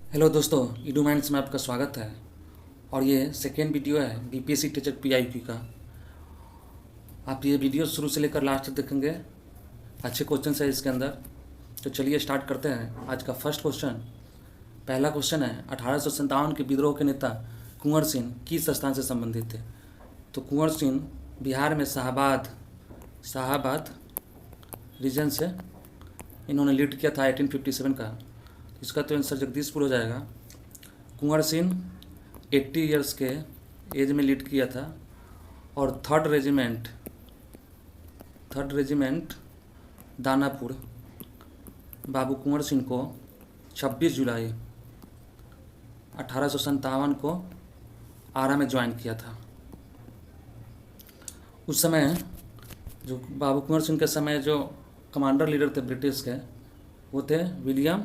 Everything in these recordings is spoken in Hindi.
हेलो दोस्तों, ईडू माइंड्स में आपका स्वागत है। और ये सेकेंड वीडियो है बीपीएससी टीचर पीआईक्यू का। आप ये वीडियो शुरू से लेकर लास्ट तक देखेंगे। अच्छे क्वेश्चन है इसके अंदर। तो चलिए स्टार्ट करते हैं आज का फर्स्ट क्वेश्चन। पहला क्वेश्चन है 1857 के विद्रोह के नेता कुंवर सिंह किस स्थान से संबंधित थे। तो कुंवर सिंह बिहार में शाहाबाद रीजन से इन्होंने लीड किया था 1857 का। इसका तो आंसर जगदीशपुर हो जाएगा। कुंवर सिंह 80 इयर्स के एज में लीड किया था और थर्ड रेजिमेंट दानापुर बाबू कुंवर सिंह को 26 जुलाई 1857 को आरा में ज्वाइन किया था। उस समय जो बाबू कुंवर सिंह के समय जो कमांडर लीडर थे ब्रिटिश के, वो थे विलियम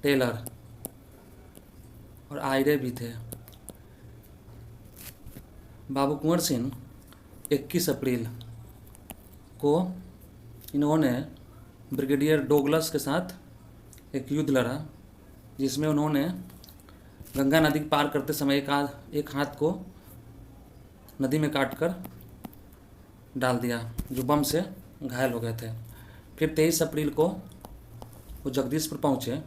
टेलर और आयरे भी थे। बाबू कुंवर सिंह 21 अप्रैल को इन्होंने ब्रिगेडियर डोगलस के साथ एक युद्ध लड़ा, जिसमें उन्होंने गंगा नदी पार करते समय एक हाथ को नदी में काटकर डाल दिया, जो बम से घायल हो गए थे। फिर 23 अप्रैल को वो जगदीशपुर पहुँचे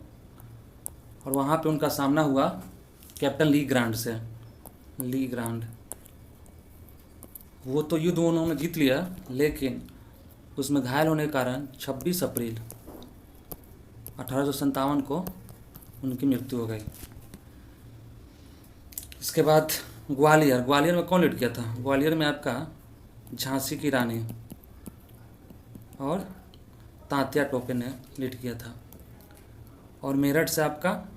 और वहाँ पे उनका सामना हुआ कैप्टन ली ग्रांड से। वो तो युद्ध उन्होंने जीत लिया, लेकिन उसमें घायल होने के कारण 26 अप्रैल 1857 को उनकी मृत्यु हो गई। इसके बाद ग्वालियर में कौन लीड किया था। ग्वालियर में आपका झांसी की रानी और तात्या टोपे ने लीड किया था। और मेरठ से आपका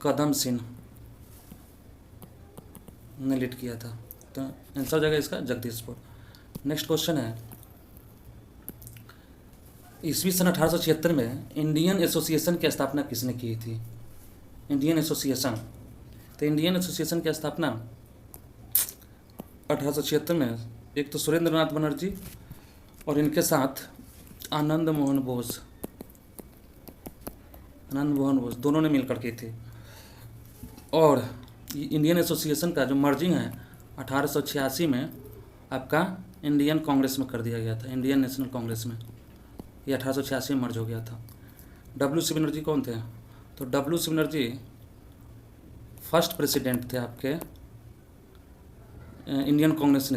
कदम सिंह ने लीड किया था। तो आंसर हो जाएगा इसका जगदीशपुर। नेक्स्ट क्वेश्चन है, ईस्वी सन 1876 में इंडियन एसोसिएशन की स्थापना किसने की थी। इंडियन एसोसिएशन की स्थापना 1876 में एक तो सुरेंद्रनाथ बनर्जी और इनके साथ आनंद मोहन बोस दोनों ने मिलकर की थी। और इंडियन एसोसिएशन का जो मर्जिंग है 1886 में आपका इंडियन कांग्रेस में कर दिया गया था, इंडियन नेशनल कांग्रेस में। ये 1886 में मर्ज हो गया था। डब्ल्यू.सी. बनर्जी कौन थे। तो डब्ल्यू.सी. बनर्जी फर्स्ट प्रेसिडेंट थे आपके इंडियन कांग्रेस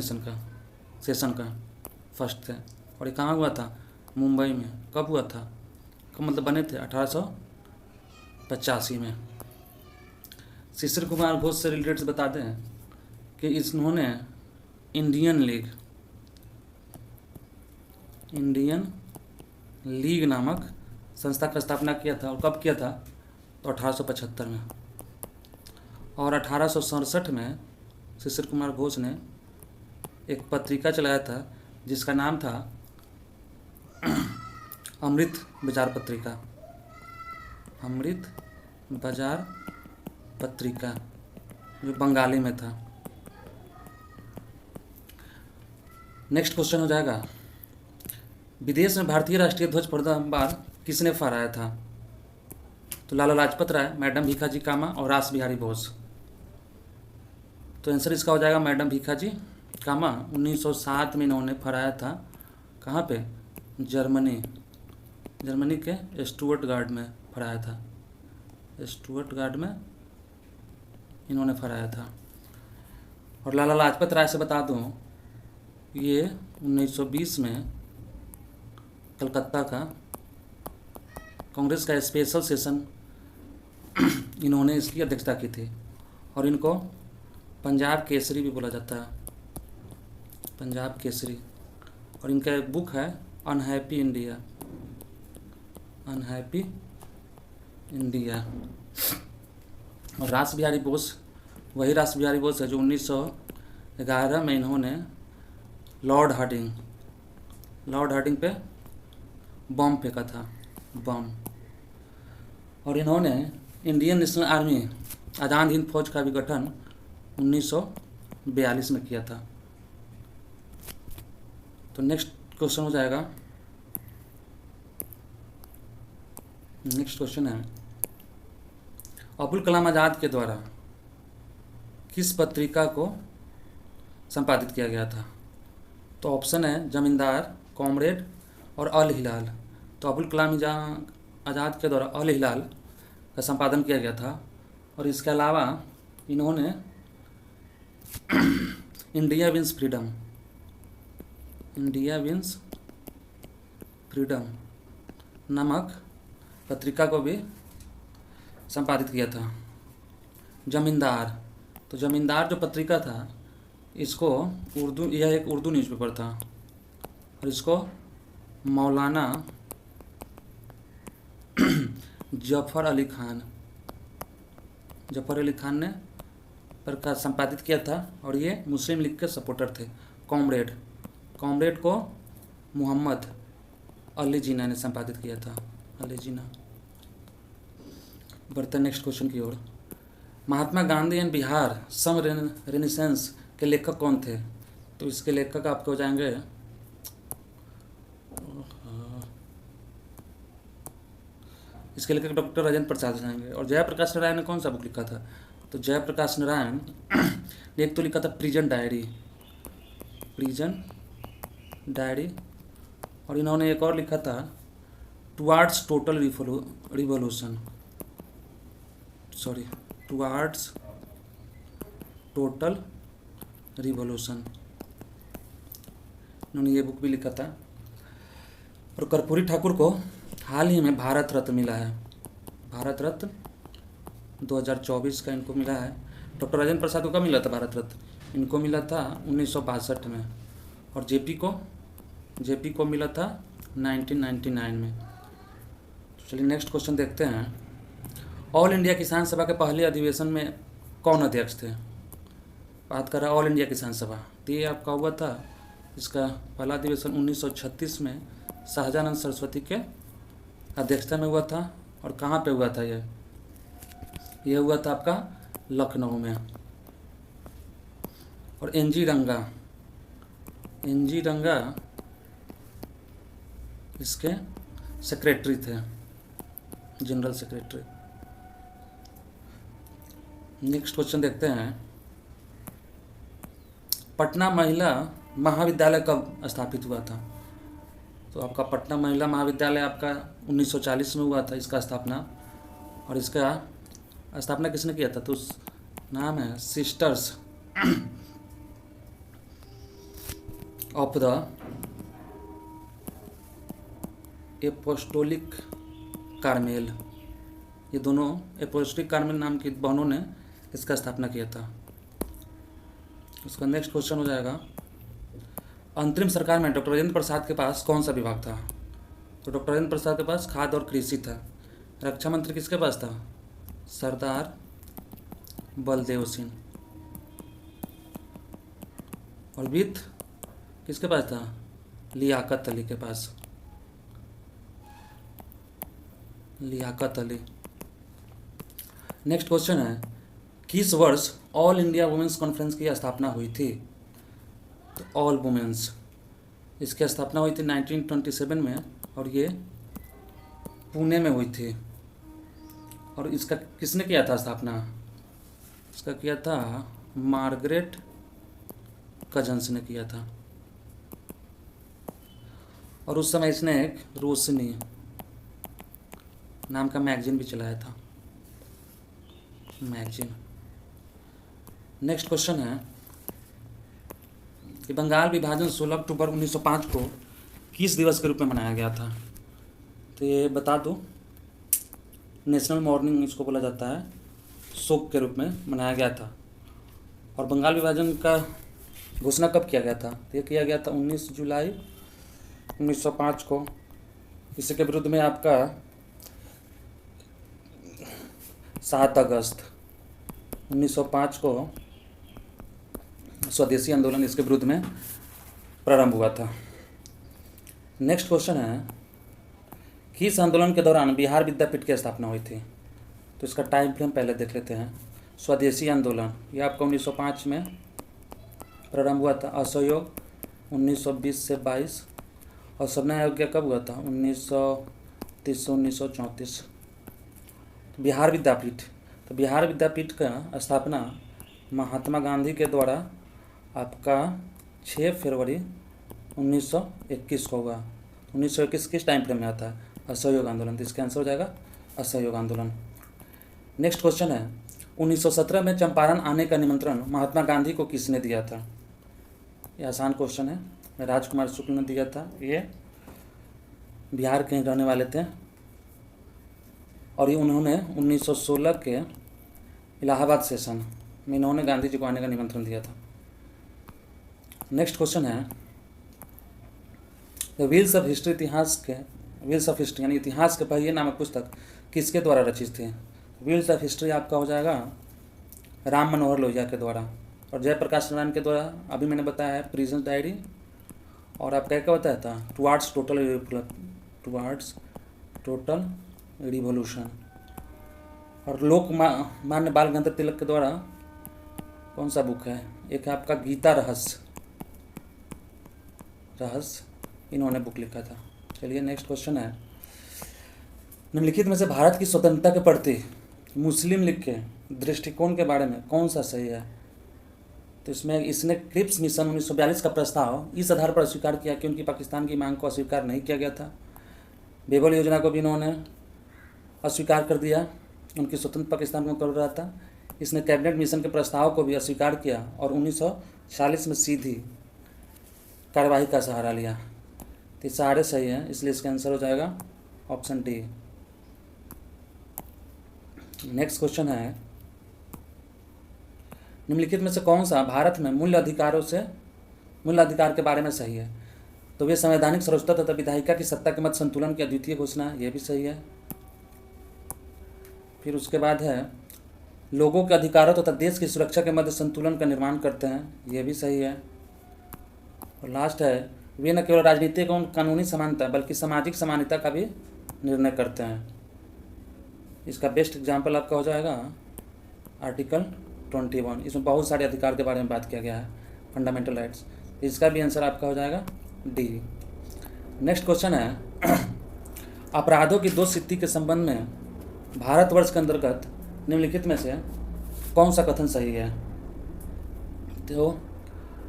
सेशन का फर्स्ट थे। और ये कहाँ हुआ था, मुंबई में। कब हुआ था, कब मतलब बने थे 1885 में। शिशिर कुमार घोष से रिलेटेड बता दें कि इन्होंने इंडियन लीग नामक संस्था का स्थापना किया था। और कब किया था, तो 1875 में। और 1867 में शिशिर कुमार घोष ने एक पत्रिका चलाया था जिसका नाम था अमृत बाजार पत्रिका, जो बंगाली में था। नेक्स्ट क्वेश्चन हो जाएगा, विदेश में भारतीय राष्ट्रीय ध्वज प्रथम बार किसने फहराया था। तो लाला लाजपत राय, मैडम भीखाजी कामा और रास बिहारी बोस। तो आंसर इसका हो जाएगा मैडम भीखाजी कामा। 1907 में इन्होंने फहराया था। कहाँ पे, जर्मनी के स्टुअर्टगार्ड में फहराया था। स्टुअर्टगार्ड में इन्होंने फहराया था। और लाला लाजपत राय से बता दूं, ये 1920 में कलकत्ता का कांग्रेस का स्पेशल सेशन इन्होंने इसकी अध्यक्षता की थी। और इनको पंजाब केसरी भी बोला जाता है, पंजाब केसरी। और इनका एक बुक है अनहैप्पी इंडिया। और रास बिहारी बोस वही रास बिहारी बोस है जो 1911 में इन्होंने लॉर्ड हार्डिंग पे बम फेंका था, और इन्होंने Indian national army Azad Hind फौज का भी गठन 1942 में किया था। तो नेक्स्ट क्वेश्चन हो जाएगा, नेक्स्ट क्वेश्चन है अबुल कलाम आज़ाद के द्वारा किस पत्रिका को संपादित किया गया था? तो ऑप्शन है जमींदार, कॉमरेड और अल हिलाल। तो अबुल कलाम आज़ाद के द्वारा अल हिलाल का संपादन किया गया था। और इसके अलावा इन्होंने इंडिया विंस फ्रीडम नामक पत्रिका को भी संपादित किया था। जमींदार, तो जमींदार जो पत्रिका था इसको यह एक उर्दू न्यूज़पेपर था और इसको मौलाना जफ़र अली खान ने प्रकाश संपादित किया था और ये मुस्लिम लीग के सपोर्टर थे। कॉमरेड को मोहम्मद अली जिन्ना ने संपादित किया था। अली जिन्ना। बढ़ते नेक्स्ट क्वेश्चन की ओर। Mahatma Gandhi and Bihar some renaissance के लेखक कौन थे? तो इसके लेखक आपके हो जाएंगे इसके लेखक डॉक्टर राजेंद्र प्रसाद हो जाएंगे। और जयप्रकाश नारायण ने कौन सा बुक लिखा था? तो जयप्रकाश नारायण ने एक तो लिखा था प्रिजन डायरी और इन्होंने एक और लिखा था टुवार्ड्स टोटल रिवॉल्यूशन इन्होंने ये बुक भी लिखा था। और कर्पूरी ठाकुर को हाल ही में भारत रत्न मिला है। भारत रत्न 2024 का इनको मिला है। डॉक्टर राजेंद्र प्रसाद को कब मिला था भारत रत्न? इनको मिला था 1962 में। और जेपी को मिला था 1999 में। तो चलिए नेक्स्ट क्वेश्चन देखते हैं। ऑल इंडिया किसान सभा के पहले अधिवेशन में कौन अध्यक्ष थे? बात कर रहा है ऑल इंडिया किसान सभा। तो ये आपका हुआ था, इसका पहला अधिवेशन 1936 में शाहजानंद सरस्वती के अध्यक्षता में हुआ था। और कहाँ पे हुआ था ये हुआ था आपका लखनऊ में। और एनजी रंगा इसके सेक्रेटरी थे, जनरल सेक्रेटरी। नेक्स्ट क्वेश्चन देखते हैं। पटना महिला महाविद्यालय कब स्थापित हुआ था? तो आपका पटना महिला महाविद्यालय आपका 1940 में हुआ था इसका स्थापना। और इसका स्थापना किसने किया था? तो नाम है sisters of the apostolic Carmel. ये दोनों एपोस्टोलिक कार्मेल नाम की बहनों ने इसका स्थापना किया था। उसका नेक्स्ट क्वेश्चन हो जाएगा। अंतरिम सरकार में डॉक्टर राजेंद्र प्रसाद के पास कौन सा विभाग था? तो डॉक्टर राजेंद्र प्रसाद के पास खाद्य और कृषि था। रक्षा मंत्री किसके पास था? सरदार बलदेव सिंह। और वित्त किसके पास था? लियाकत अली के पास। नेक्स्ट क्वेश्चन है, किस वर्ष ऑल इंडिया वुमेन्स कॉन्फ्रेंस की स्थापना हुई थी? तो ऑल वुमेन्स, इसकी स्थापना हुई थी 1927 में और ये पुणे में हुई थी। और इसका किसने किया था स्थापना? इसका किया था मार्गरेट कजन्स ने किया था। और उस समय इसने एक रोशनी नाम का मैगजीन भी चलाया था। नेक्स्ट क्वेश्चन है कि बंगाल विभाजन 16 अक्टूबर 1905 को किस दिवस के रूप में मनाया गया था? तो ये बता दो, नेशनल मॉर्निंग इसको बोला जाता है, शोक के रूप में मनाया गया था। और बंगाल विभाजन का घोषणा कब किया गया था? तो ये किया गया था 19 जुलाई 1905 को। इसके विरुद्ध में आपका 7 अगस्त 1905 को स्वदेशी आंदोलन इसके विरुद्ध में प्रारंभ हुआ था। नेक्स्ट क्वेश्चन है, किस आंदोलन के दौरान बिहार विद्यापीठ की स्थापना हुई थी? तो इसका टाइम फ्रेम पहले देख लेते हैं। स्वदेशी आंदोलन यह आपका 1905 में प्रारंभ हुआ था। असहयोग 1920 से 22। और सबना अयोग्य कब हुआ था? 1930 से 1934। बिहार विद्यापीठ तो बिहार विद्यापीठ का स्थापना महात्मा गांधी के द्वारा आपका 6 फरवरी 1921 को होगा। 1921 किस टाइम फ्रेम में आता है? असहयोग आंदोलन। तो इसका आंसर हो जाएगा असहयोग आंदोलन। नेक्स्ट क्वेश्चन है 1917 में चंपारण आने का निमंत्रण महात्मा गांधी को किसने दिया था? ये आसान क्वेश्चन है, राजकुमार शुक्ल ने दिया था। ये बिहार के रहने वाले थे और ये उन्होंने 1916 के इलाहाबाद सेशन में इन्होंने गांधी जी को आने का निमंत्रण दिया था। नेक्स्ट क्वेश्चन है the wheels of history wheels of history यानी इतिहास के पहिए नामक पुस्तक किसके द्वारा रचित थी? व्हील्स ऑफ हिस्ट्री आपका हो जाएगा राम मनोहर लोहिया के द्वारा। और जयप्रकाश नारायण के द्वारा अभी मैंने बताया है प्रिजन डायरी। और आप क्या बताया था? Towards total revolution. और लोकमान्य बाल गंगाधर तिलक के द्वारा कौन सा बुक है? एक है आपका गीता रहस्य इन्होंने बुक लिखा था। चलिए नेक्स्ट क्वेश्चन है निम्नलिखित में से भारत की स्वतंत्रता के प्रति मुस्लिम लीग के दृष्टिकोण के बारे में कौन सा सही है? तो इसमें इसने क्रिप्स मिशन 1942 का प्रस्ताव इस आधार पर अस्वीकार किया कि उनकी पाकिस्तान की मांग को अस्वीकार नहीं किया गया था। बेबल योजना को भी इन्होंने अस्वीकार कर दिया, उनकी स्वतंत्र पाकिस्तान को कर रहा था। इसने कैबिनेट मिशन के प्रस्ताव को भी अस्वीकार किया और 1946 में सीधी कार्यवाही का सहारा लिया। तो सारे सही हैं, इसलिए इसका आंसर हो जाएगा ऑप्शन डी। नेक्स्ट क्वेश्चन है निम्नलिखित में से कौन सा भारत में मूल्य अधिकार के बारे में सही है? तो वे संवैधानिक सर्वोच्चता तथा विधायिका की सत्ता के मध्य संतुलन की अद्वितीय घोषणा, यह भी सही है। फिर उसके बाद है लोगों के अधिकारों तथा देश की सुरक्षा के मध्य संतुलन का निर्माण करते हैं, यह भी सही है। और लास्ट है वे न केवल राजनीतिक एवं कानूनी समानता बल्कि सामाजिक समानता का भी निर्णय करते हैं। इसका बेस्ट एग्जाम्पल आपका हो जाएगा आर्टिकल 21। इसमें बहुत सारे अधिकार के बारे में बात किया गया है, फंडामेंटल राइट्स। इसका भी आंसर आपका हो जाएगा डी। नेक्स्ट क्वेश्चन है अपराधों की 2 स्थिति के संबंध में भारतवर्ष के अंतर्गत निम्नलिखित में से कौन सा कथन सही है? तो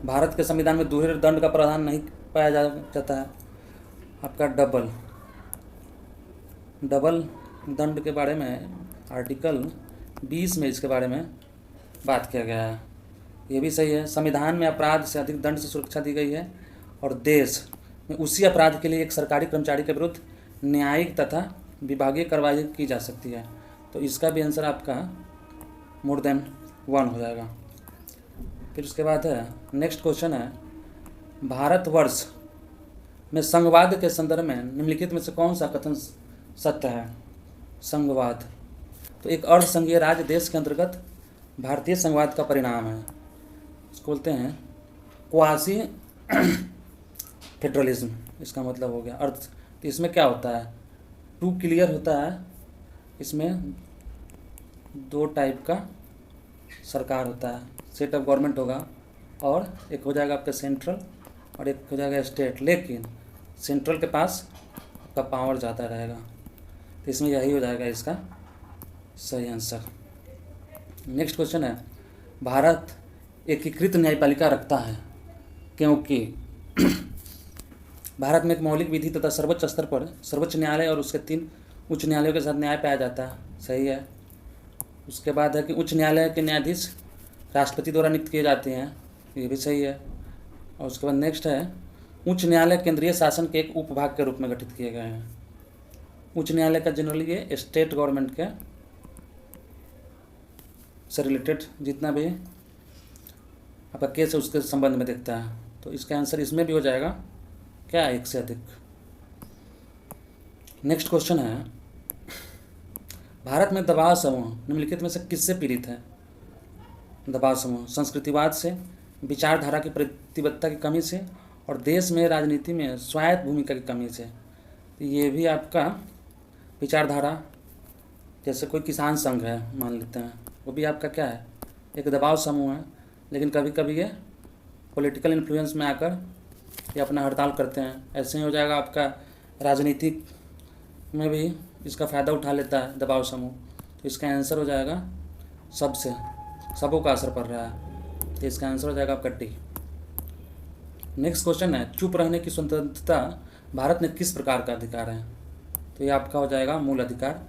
भारत के संविधान में दोहरे दंड का प्रावधान नहीं पाया जाता है। आपका डबल दंड के बारे में आर्टिकल 20 में इसके बारे में बात किया गया है, ये भी सही है। संविधान में अपराध से अधिक दंड से सुरक्षा दी गई है और देश में उसी अपराध के लिए एक सरकारी कर्मचारी के विरुद्ध न्यायिक तथा विभागीय कार्रवाई की जा सकती है। तो इसका भी आंसर आपका मोर देन 1 हो जाएगा। फिर उसके बाद है नेक्स्ट क्वेश्चन है भारतवर्ष में संघवाद के संदर्भ में निम्नलिखित में से कौन सा कथन सत्य है? संघवाद तो एक अर्ध संघीय राज्य देश के अंतर्गत भारतीय संघवाद का परिणाम है। इसको बोलते हैं क्वासी फेडरलिज्म, इसका मतलब हो गया अर्थ। तो इसमें क्या होता है? टू क्लियर होता है, इसमें 2 टाइप का सरकार होता है, सेट ऑफ गवर्नमेंट होगा और एक हो जाएगा आपका सेंट्रल और एक हो जाएगा स्टेट, लेकिन सेंट्रल के पास आपका पावर ज़्यादा रहेगा। तो इसमें यही हो जाएगा इसका सही आंसर। नेक्स्ट क्वेश्चन है भारत एकीकृत न्यायपालिका रखता है क्योंकि भारत में एक मौलिक विधि तथा सर्वोच्च स्तर पर सर्वोच्च न्यायालय और उसके 3 उच्च न्यायालयों के साथ न्याय पाया जाता है, सही है। उसके बाद है कि उच्च न्यायालय के न्यायाधीश राष्ट्रपति द्वारा नियुक्त किए जाते हैं, ये भी सही है। और उसके बाद नेक्स्ट है उच्च न्यायालय केंद्रीय शासन के एक उपभाग के रूप में गठित किए गए हैं। उच्च न्यायालय का जनरली ये स्टेट गवर्नमेंट के से रिलेटेड जितना भी आपका केस है उसके संबंध में देखता है। तो इसका आंसर इसमें भी हो जाएगा क्या, 1 से अधिक। नेक्स्ट क्वेश्चन है भारत में दबाव समूह निम्नलिखित में से किससे पीड़ित है? दबाव समूह संस्कृतिवाद से, विचारधारा की प्रतिबद्धता की कमी से और देश में राजनीति में स्वायत्त भूमिका की कमी से। तो ये भी आपका विचारधारा, जैसे कोई किसान संघ है मान लेते हैं, वो भी आपका क्या है, एक दबाव समूह है, लेकिन कभी कभी ये पॉलिटिकल इन्फ्लुएंस में आकर ये अपना हड़ताल करते हैं। ऐसे ही हो जाएगा आपका राजनीतिक में भी इसका फ़ायदा उठा लेता है दबाव समूह। तो इसका आंसर हो जाएगा सबसे सबों का असर पड़ रहा है, तो इसका आंसर हो जाएगा आपका डी। नेक्स्ट क्वेश्चन है, चुप रहने की स्वतंत्रता भारत में किस प्रकार का अधिकार है? तो ये आपका हो जाएगा मूल अधिकार,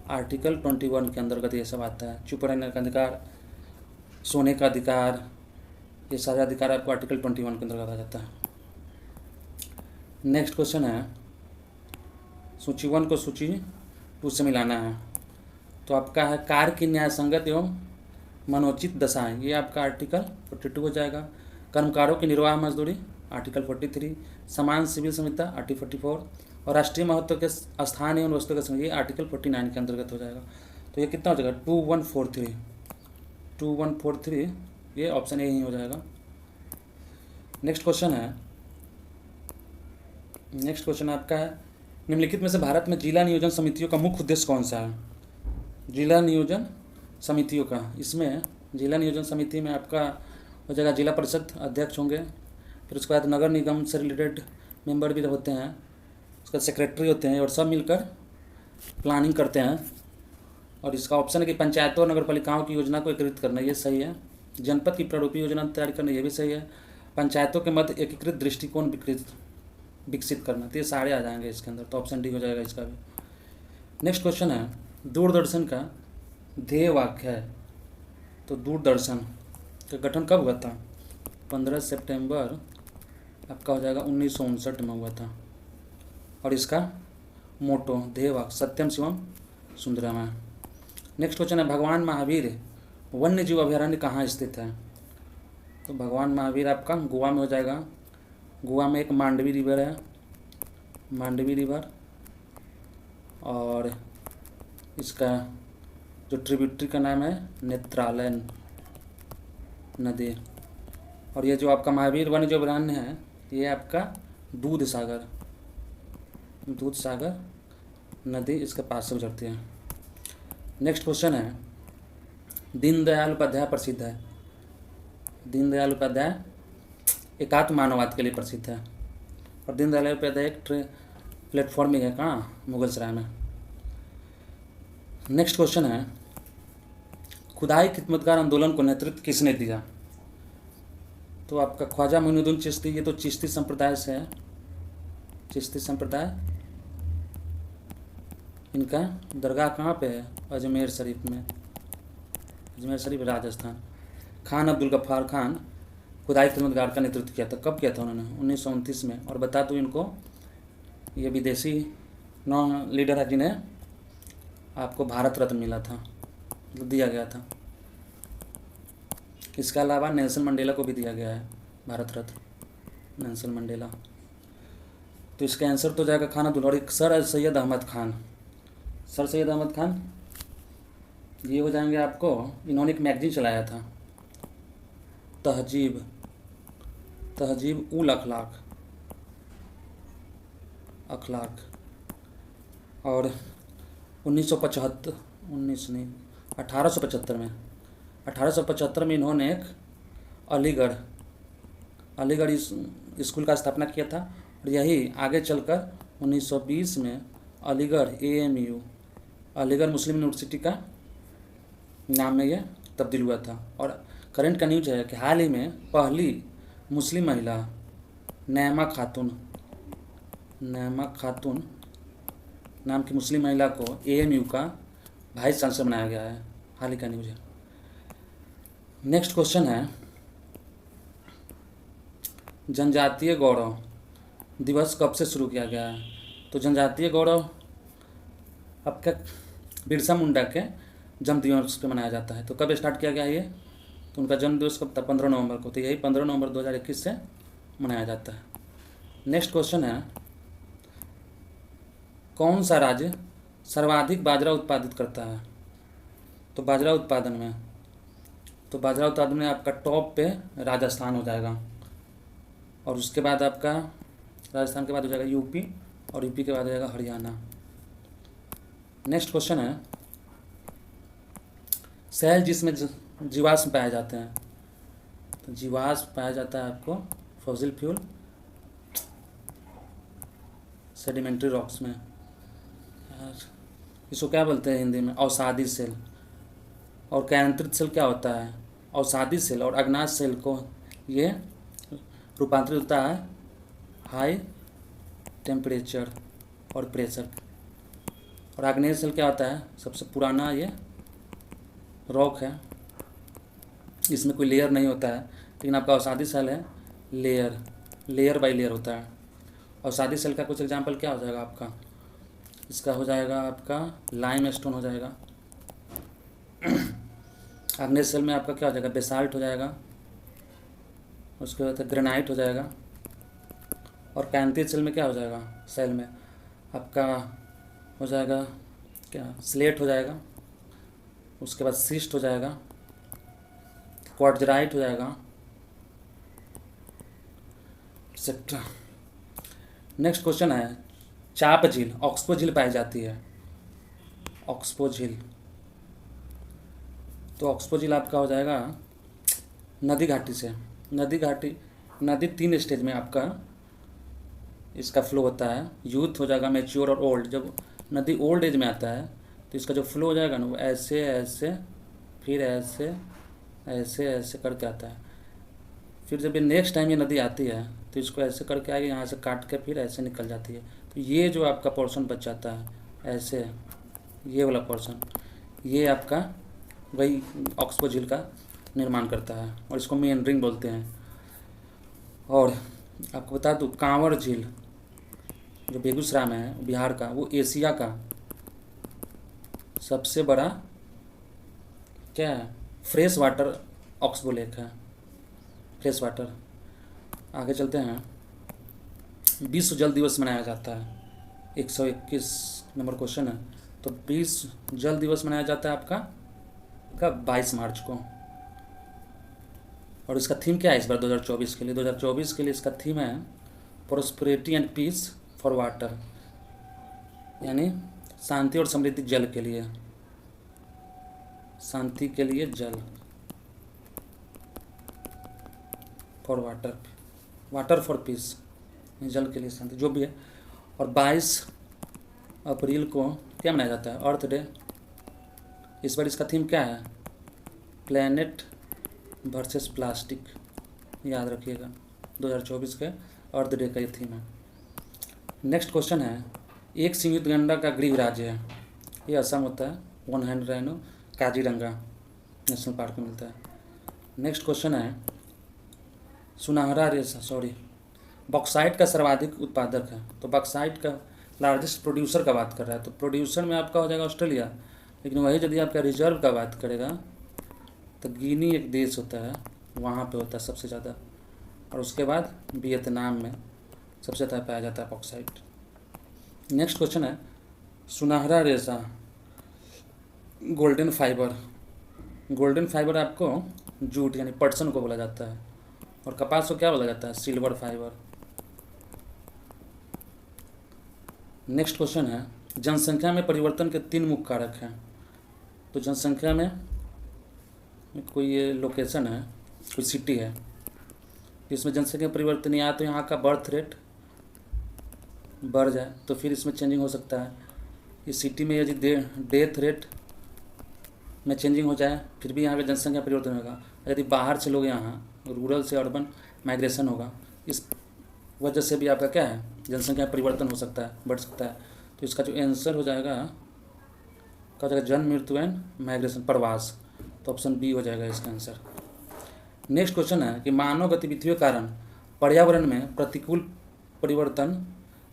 आर्टिकल 21 के अंतर्गत ये सब आता है। चुप रहने का अधिकार, सोने का अधिकार, ये सारे अधिकार आपको आर्टिकल 21 के अंतर्गत आ जाता है। नेक्स्ट क्वेश्चन है, सूची 1 को सूची 2 से मिलाना है। तो आपका है कार्य की न्याय संगत एवं मनोचित दशाएं, ये आपका आर्टिकल 42 हो जाएगा। कर्मकारों की निर्वाह मजदूरी आर्टिकल 43, समान सिविल संहिता आर्टिकल 44 और राष्ट्रीय महत्व के स्थान एवं वस्तु के संग, ये आर्टिकल 49 के अंतर्गत हो जाएगा। तो ये कितना हो जाएगा? 2143 ये ऑप्शन ए ही हो जाएगा। नेक्स्ट क्वेश्चन आपका है, निम्नलिखित में से भारत में जिला नियोजन समितियों का मुख्य उद्देश्य कौन सा है? जिला नियोजन समितियों का, इसमें जिला नियोजन समिति में आपका हो जाएगा जिला परिषद अध्यक्ष होंगे, फिर उसके बाद नगर निगम से रिलेटेड मेंबर भी होते हैं, उसका सेक्रेटरी होते हैं और सब मिलकर प्लानिंग करते हैं। और इसका ऑप्शन है कि पंचायतों और नगर पालिकाओं की योजना को एकीकृत करना, ये सही है। जनपद की प्रारूपीय योजना तैयार करना, ये भी सही है। पंचायतों के मध्य एकीकृत दृष्टिकोण विकसित करना, तो ये सारे आ जाएंगे इसके अंदर, तो ऑप्शन डी हो जाएगा इसका भी। नेक्स्ट क्वेश्चन है, दूरदर्शन का ध्येय वाक्य है। तो दूरदर्शन का गठन कब हुआ था? 15 सितंबर आपका हो जाएगा 1959 में हुआ था। और इसका मोटो ध्येय वाक्य सत्यम शिवम सुंदरम है। नेक्स्ट क्वेश्चन है, भगवान महावीर वन्य जीव अभयारण्य कहाँ स्थित है? तो भगवान महावीर आपका गोवा में हो जाएगा। गोवा में एक मांडवी रिवर है, मांडवी रिवर, और इसका जो ट्रिब्यूटरी का नाम है नेत्रालय नदी। और ये जो आपका महावीर वन्य जीव अभयारण्य है, ये आपका दूध सागर नदी इसके पास से गुजरती है। नेक्स्ट क्वेश्चन है, दीनदयाल उपाध्याय प्रसिद्ध है। दीनदयाल उपाध्याय एकात्म मानववाद के लिए प्रसिद्ध है। और दीनदयाल उपाध्याय एक प्लेटफॉर्म भी है कहाँ? मुगलसराय में। नेक्स्ट क्वेश्चन है, खुदाई खिदमतगार आंदोलन को नेतृत्व किसने दिया? तो आपका ख्वाजा मोइनुद्दीन चिश्ती, ये तो चिश्ती संप्रदाय से है। चिश्ती संप्रदाय, इनका दरगाह कहाँ पे है? अजमेर शरीफ में, अजमेर शरीफ राजस्थान। खान अब्दुल गफ्फार खान खुदाई खिदमतगार का नेतृत्व किया था। कब किया था उन्होंने? 1929 में। और बता दूँ इनको, ये विदेशी नॉन लीडर है जिन्हें आपको भारत रत्न मिला था, दिया गया था। इसके अलावा नेल्सन मंडेला को भी दिया गया है भारत रत्न, नेल्सन मंडेला। तो इसका आंसर तो जाएगा खान अब्दुल। और एक सर सैयद अहमद खान, सर सैयद अहमद खान ये हो जाएंगे आपको, इन्होंने एक मैगजीन चलाया था, तहजीब उल अखलाक। और 1875 में इन्होंने एक अलीगढ़ स्कूल का स्थापना किया था। और यही आगे चलकर 1920 में अलीगढ़ AMU, अलीगढ़ मुस्लिम यूनिवर्सिटी का नाम में यह तब्दील हुआ था। और करंट का न्यूज है कि हाल ही में पहली मुस्लिम महिला नैमा खातून नाम की मुस्लिम महिला को AMU का वाइस चांसलर बनाया गया है, हाल ही का न्यूज है। नेक्स्ट क्वेश्चन है, जनजातीय गौरव दिवस कब से शुरू किया गया है? तो जनजातीय गौरव आपका बिरसा मुंडा के जन्म दिवस पर मनाया जाता है। तो कब स्टार्ट किया गया ये? तो उनका जन्म दिवस कब था? 15 नवंबर को। तो यही 15 नवंबर 2021 से मनाया जाता है। नेक्स्ट क्वेश्चन है, कौन सा राज्य सर्वाधिक बाजरा उत्पादित करता है? तो बाजरा उत्पादन में आपका टॉप पे राजस्थान हो जाएगा। और उसके बाद आपका राजस्थान के बाद हो जाएगा यूपी, और यूपी के बाद हो जाएगा हरियाणा। नेक्स्ट क्वेश्चन है, शहर जिसमें जीवाश्म पाए जाते हैं। तो जीवाश्म पाया जाता है आपको फॉसिल फ्यूल सेडिमेंट्री रॉक्स में। इसको क्या बोलते हैं हिंदी में? अवसादी सेल। और कैंत्रित सेल क्या होता है, अवसादी सेल और अग्नाशय सेल को ये रूपांतरित होता है हाई टेम्परेचर और प्रेशर। और आग्नेय सेल क्या होता है, सबसे पुराना ये रॉक है, इसमें कोई लेयर नहीं होता है, लेकिन आपका अवसादी सेल है लेयर, लेयर बाई लेयर होता है। अवसादी सेल का कुछ एग्जांपल क्या हो जाएगा आपका, इसका हो जाएगा आपका लाइम स्टोन हो जाएगा। आग्नेय सेल में आपका क्या हो जाएगा, बेसाल्ट हो जाएगा, उसके बाद ग्रेनाइट हो जाएगा। और कैंथी सेल में क्या हो जाएगा, सेल में आपका हो जाएगा क्या, स्लेट हो जाएगा, उसके बाद सिस्ट हो जाएगा, क्वार्टजराइट हो जाएगा, एक्सेट्रा। नेक्स्ट क्वेश्चन है, चाप झील ऑक्सबो झील पाई जाती है, ऑक्सबो झील। तो ऑक्सबो झील आपका हो जाएगा नदी घाटी से, नदी घाटी, नदी 3 स्टेज में आपका इसका फ्लो होता है, यूथ हो जाएगा, मैच्योर और ओल्ड। जब नदी ओल्ड एज में आता है तो इसका जो फ्लो हो जाएगा ना वो ऐसे ऐसे फिर ऐसे ऐसे ऐसे करके आता है। फिर जब ये नेक्स्ट टाइम ये नदी आती है तो इसको ऐसे करके आगे यहाँ से काट के फिर ऐसे निकल जाती है। तो ये जो आपका पोर्शन बच जाता है ऐसे, ये वाला पोर्शन, ये आपका वही ऑक्सबो झील का निर्माण करता है और इसको मेंडरिंग बोलते हैं। और आपको बता दूँ, कांवर झील जो बेगूसराय में है बिहार का, वो एशिया का सबसे बड़ा क्या है, फ्रेश वाटर ऑक्सबो लेक है, फ्रेश वाटर। आगे चलते हैं, विश्व जल दिवस मनाया जाता है, 121 नंबर क्वेश्चन है। तो विश्व जल दिवस मनाया जाता है आपका कब, 22 मार्च को। और इसका थीम क्या है इस बार 2024 के लिए, 2024 के लिए इसका थीम है prosperity and peace for water, यानी शांति और समृद्धि जल के लिए, शांति के लिए जल, for water, water for piece, जल के लिए शांति, जो भी है। और 22 अप्रैल को क्या मनाया जाता है, अर्थ डे। इस बार इसका थीम क्या है, प्लेनेट वर्सेस प्लास्टिक, याद रखिएगा 2024 के अर्थ डे का ये थीम है। नेक्स्ट क्वेश्चन है, एक सीमित गंडा का गृह राज्य है, ये असम होता है, one hand rhino Kaziranga national park में मिलता है। नेक्स्ट क्वेश्चन है, सुनहरा रेशा, बॉक्साइट का सर्वाधिक उत्पादक है। तो बॉक्साइट का लार्जेस्ट प्रोड्यूसर का बात कर रहा है, तो प्रोड्यूसर में आपका हो जाएगा ऑस्ट्रेलिया, लेकिन वही यदि आपका रिजर्व का बात करेगा तो गिनी एक देश होता है, वहाँ पे होता है सबसे ज़्यादा। और उसके बाद वियतनाम में सबसे ज़्यादा पाया जाता है बॉक्साइट। नेक्स्ट क्वेश्चन है, सुनहरा रेशा, गोल्डन फाइबर, गोल्डन फाइबर आपको जूट यानी पटसन को बोला जाता है, और कपास को क्या बोला जाता है, सिल्वर फाइबर। नेक्स्ट क्वेश्चन है, जनसंख्या में परिवर्तन के 3 मुख्य कारक हैं। तो जनसंख्या में कोई ये लोकेशन है, कोई सिटी है, इसमें जनसंख्या परिवर्तन, या तो यहाँ का बर्थ रेट बढ़ जाए तो फिर इसमें चेंजिंग हो सकता है। इस सिटी में यदि डेथ रेट में चेंजिंग हो जाए फिर भी यहाँ का जनसंख्या परिवर्तन होगा। यदि बाहर से लोग यहाँ रूरल से अर्बन माइग्रेशन होगा, इस वजह से भी आपका क्या है, जनसंख्या परिवर्तन हो सकता है, बढ़ सकता है। तो इसका जो आंसर हो जाएगा, क्या हो जाएगा, जन्म मृत्यु एंड माइग्रेशन, प्रवास। तो ऑप्शन बी हो जाएगा इसका आंसर। नेक्स्ट क्वेश्चन है कि मानव गतिविधियों के कारण पर्यावरण में प्रतिकूल परिवर्तन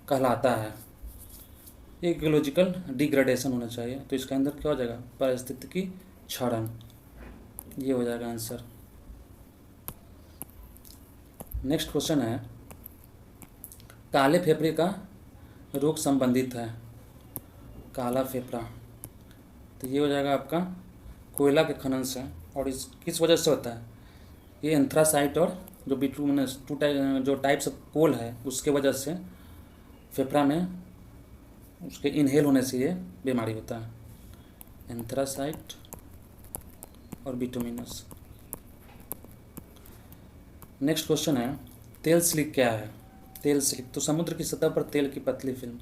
कहलाता है, इकोलॉजिकल डिग्रेडेशन होना चाहिए। तो इसका अंदर क्या हो जाएगा, पारिस्थितिकी क्षरण, ये हो जाएगा आंसर। नेक्स्ट क्वेश्चन है, काले फेफड़े का रोग संबंधित है, काला फेफड़ा। तो ये हो जाएगा आपका कोयला के खनन से, और इस किस वजह से होता है, ये एंथ्रासाइट और जो बिटुमिनस जो टाइप्स ऑफ कोल है उसके वजह से फेफड़ा में उसके इनहेल होने से ये बीमारी होता है, एंथ्रासाइट और बिटुमिनस। नेक्स्ट क्वेश्चन है, तेल स्लिक क्या है, तेल स्लिक, तो समुद्र की सतह पर तेल की पतली फिल्म,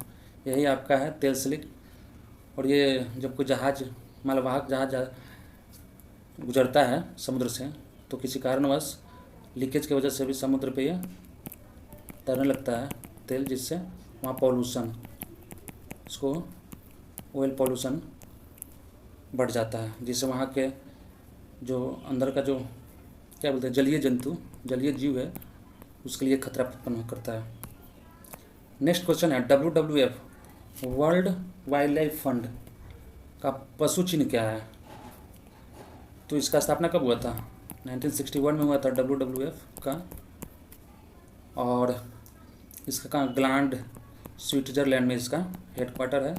यही आपका है तेल स्लिक। और ये जब कोई जहाज, मालवाहक जहाज गुजरता है समुद्र से, तो किसी कारणवश लीकेज की वजह से भी समुद्र पे यह तैरने लगता है तेल, जिससे वहाँ पॉल्यूशन, उसको ऑयल पॉल्यूशन बढ़ जाता है, जिससे वहाँ के जो अंदर का जो क्या बोलते हैं जलीय जंतु, जलीय जीव है, उसके लिए खतरा उत्पन्न करता है। नेक्स्ट क्वेश्चन है WWF world wild life fund का पशु चिन्ह क्या है? तो इसका स्थापना कब हुआ था? 1961 में हुआ था WWF का, और इसका कहाँ ग्लैंड स्विट्जरलैंड में इसका हेडक्वार्टर है,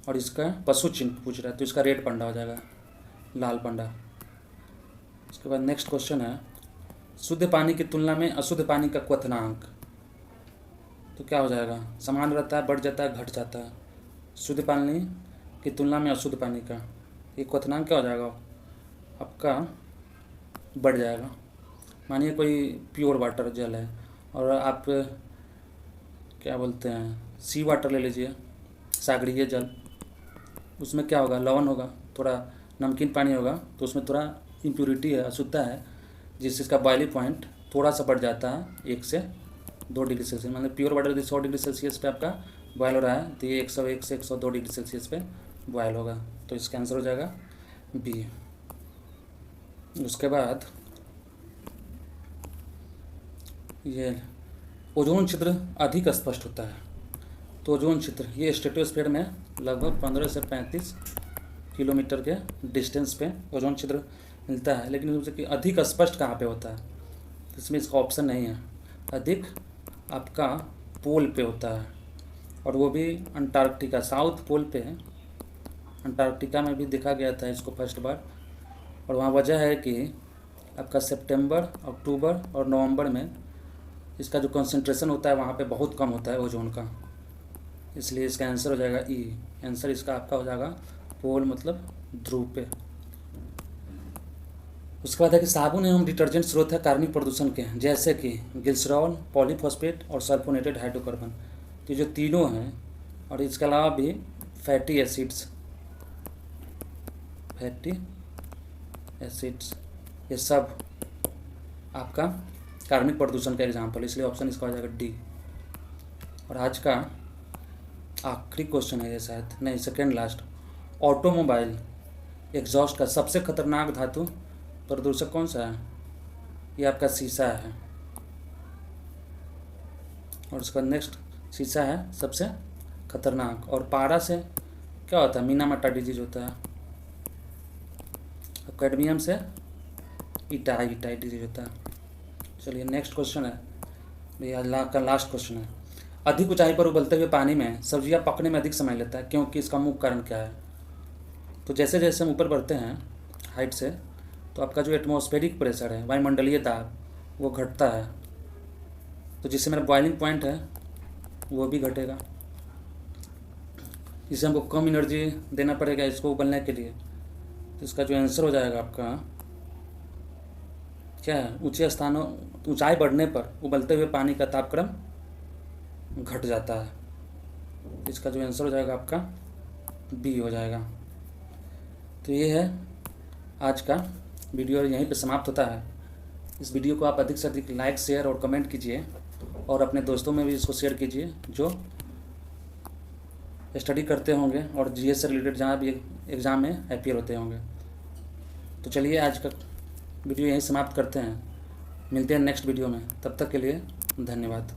और इसका पशु चिन्ह पूछ रहा है तो इसका रेड पांडा हो जाएगा, लाल पांडा। उसके बाद नेक्स्ट क्वेश्चन है शुद्ध पानी की तुलना में अशुद्ध पानी का क्वथनांक, तो क्या हो जाएगा? समान रहता है, बढ़ जाता है, घट जाता है। शुद्ध पानी की तुलना में अशुद्ध पानी का ये क्वथनांक क्या हो जाएगा आपका? बढ़ जाएगा। मानिए कोई प्योर वाटर जल है और आप क्या बोलते हैं सी वाटर ले लीजिए, सागरीय जल, उसमें क्या होगा? लवण होगा, थोड़ा नमकीन पानी होगा, तो उसमें थोड़ा इम्प्योरिटी है, अशुद्धता है, जिससे इसका बॉइलिंग पॉइंट थोड़ा सा बढ़ जाता है 1 से 2 डिग्री सेल्सियस। मतलब प्योर वाटर यदि 100 डिग्री सेल्सियस पे आपका बॉयल हो रहा है तो ये 101 से 102 डिग्री सेल्सियस पे बॉयल होगा, तो इसका आंसर हो जाएगा बी। उसके बाद ये ओजोन छिद्र अधिक स्पष्ट होता है, तो ओजोन छिद्र ये स्ट्रेटोस्फीयर में लगभग 15 से 35 किलोमीटर के डिस्टेंस पे ओजोन छिद्र मिलता है, लेकिन उससे कि अधिक स्पष्ट कहाँ पे होता है? तो इसमें इसका ऑप्शन नहीं है। अधिक आपका पोल पे होता है, और वो भी अंटार्कटिका, साउथ पोल पे है। अंटार्कटिका में भी देखा गया था इसको फर्स्ट बार, और वहाँ वजह है कि आपका सितंबर, अक्टूबर और नवंबर में इसका जो कंसंट्रेशन होता है वहाँ पे बहुत कम होता है ओजोन का, इसलिए इसका आंसर हो जाएगा ई। आंसर इसका आपका हो जाएगा पोल, मतलब ध्रुव पे। उसके बाद है कि साबुन एवं डिटर्जेंट स्रोत है कार्बनिक प्रदूषण के, जैसे कि ग्लिसरॉल, पॉलीफॉस्फेट और सल्फोनेटेड हाइड्रोकार्बन। तो जो तीनों हैं, और इसके अलावा भी फैटी एसिड्स, ये सब आपका कार्बनिक प्रदूषण का एग्जाम्पल, इसलिए ऑप्शन इसका हो जाएगा डी। और आज का आखिरी क्वेश्चन है ये, शायद नहीं सेकेंड लास्ट, ऑटोमोबाइल एग्जॉस्ट का सबसे खतरनाक धातु प्रदूषक कौन सा है? ये आपका शीशा है। और उसका नेक्स्ट शीशा है सबसे खतरनाक, और पारा से क्या होता है? मीनामाटा डिजीज होता है। कैडमियम से इटाई डिजीज होता है। चलिए नेक्स्ट क्वेश्चन है भैया, का लास्ट क्वेश्चन है, अधिक ऊंचाई पर उबलते हुए पानी में सब्जियां पकने में अधिक समय लेता है, क्योंकि इसका मुख्य कारण क्या है? तो जैसे जैसे हम ऊपर बढ़ते हैं हाइट से, तो आपका जो एटमॉस्फेरिक प्रेशर है, वायुमंडलीय दाब, वो घटता है, तो जिससे मेरा बॉइलिंग पॉइंट है वो भी घटेगा, जिससे हमको कम एनर्जी देना पड़ेगा इसको उबलने के लिए। तो इसका जो आंसर हो जाएगा आपका क्या है? ऊंचे स्थानों, ऊंचाई बढ़ने पर उबलते हुए पानी का तापक्रम घट जाता है। इसका जो आंसर हो जाएगा आपका बी हो जाएगा। तो ये है आज का वीडियो, यहीं पे समाप्त होता है। इस वीडियो को आप अधिक से अधिक लाइक, शेयर और कमेंट कीजिए, और अपने दोस्तों में भी इसको शेयर कीजिए जो स्टडी करते होंगे और जीएस से रिलेटेड जहाँ भी एग्ज़ाम में अपीयर होते होंगे। तो चलिए आज का वीडियो यहीं समाप्त करते हैं, मिलते हैं नेक्स्ट वीडियो में, तब तक के लिए धन्यवाद।